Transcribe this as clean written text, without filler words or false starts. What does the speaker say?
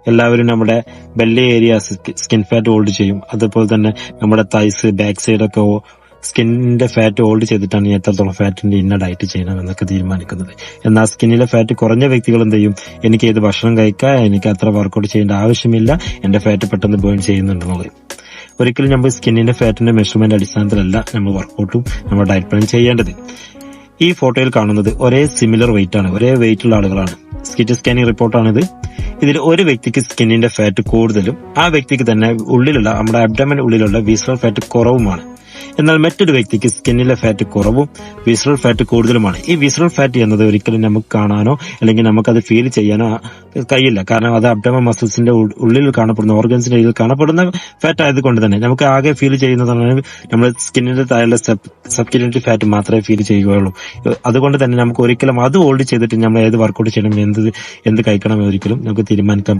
എല്ലാവരും നമ്മുടെ belly area skin fat hold ചെയ്യും. അതുപോലെ തന്നെ നമ്മുടെ തൈസ്, ബാക്ക് സൈഡ് ഒക്കെ സ്കിന്നിന്റെ ഫാറ്റ് ഹോൾഡ് ചെയ്തിട്ടാണ് എത്രത്തോളം ഫാറ്റിന്റെ ഇന്ന ഡയറ്റ് ചെയ്യണം എന്നൊക്കെ തീരുമാനിക്കുന്നത്. എന്നാൽ സ്കിന്നിലെ ഫാറ്റ് കുറഞ്ഞ വ്യക്തികൾ എന്ത് ചെയ്യും, എനിക്ക് ഏത് ഭക്ഷണം കഴിക്കാം, എനിക്ക് അത്ര വർക്കൗട്ട് ചെയ്യേണ്ട ആവശ്യമില്ല, എന്റെ ഫാറ്റ് പെട്ടെന്ന് ബേൺ ചെയ്യുന്നുണ്ടെന്നുള്ളത്. ഒരിക്കലും നമ്മൾ സ്കിന്നിന്റെ ഫാറ്റിന്റെ മെഷർമെന്റ് അടിസ്ഥാനത്തിലല്ല നമ്മൾ വർക്കൗട്ടും നമ്മുടെ ഡയറ്റ് പ്ലാൻ ചെയ്യേണ്ടത്. ഈ ഫോട്ടോയിൽ കാണുന്നത് ഒരേ സിമിലർ വെയിറ്റ് ആണ്, ഒരേ വെയിറ്റ് ഉള്ള ആളുകളാണ്. സ്കിറ്റ് സ്കാനിങ് റിപ്പോർട്ടാണിത്. ഇതിൽ ഒരു വ്യക്തിക്ക് സ്കിന്നിന്റെ ഫാറ്റ് കൂടുതലും ആ വ്യക്തിക്ക് തന്നെ ഉള്ളിലുള്ള നമ്മുടെ അബ്ഡമൻ ഉള്ളിലുള്ള വിസറൽ ഫാറ്റ് കുറവുമാണ്. എന്നാൽ മറ്റൊരു വ്യക്തിക്ക് സ്കിന്നിലെ ഫാറ്റ് കുറവും വിസറൽ ഫാറ്റ് കൂടുതലുമാണ്. ഈ വിസറൽ ഫാറ്റ് എന്നത് ഒരിക്കലും നമുക്ക് കാണാനോ അല്ലെങ്കിൽ നമുക്കത് ഫീൽ ചെയ്യാനോ കഴിയില്ല. കാരണം അത് അബ്ഡമൻ മസിൽസിന്റെ ഉള്ളിൽ കാണപ്പെടുന്ന ഓർഗൻസിന്റെ ഉള്ളിൽ കാണപ്പെടുന്ന ഫാറ്റ് ആയതുകൊണ്ട് തന്നെ നമുക്ക് ആകെ ഫീൽ ചെയ്യുന്നതാണ് നമ്മൾ സ്കിന്നിന്റെ താഴെ സബ്ക്യൂട്ടറി ഫാറ്റ് മാത്രമേ ഫീൽ ചെയ്യുകയുള്ളൂ. അതുകൊണ്ട് തന്നെ നമുക്ക് ഒരിക്കലും അത് ഹോൾഡ് ചെയ്തിട്ട് നമ്മൾ ഏത് വർക്കൗട്ട് ചെയ്യണം, എന്ത് കഴിക്കണം ഒരിക്കലും നമുക്ക് തീരുമാനിക്കാൻ പറ്റില്ല.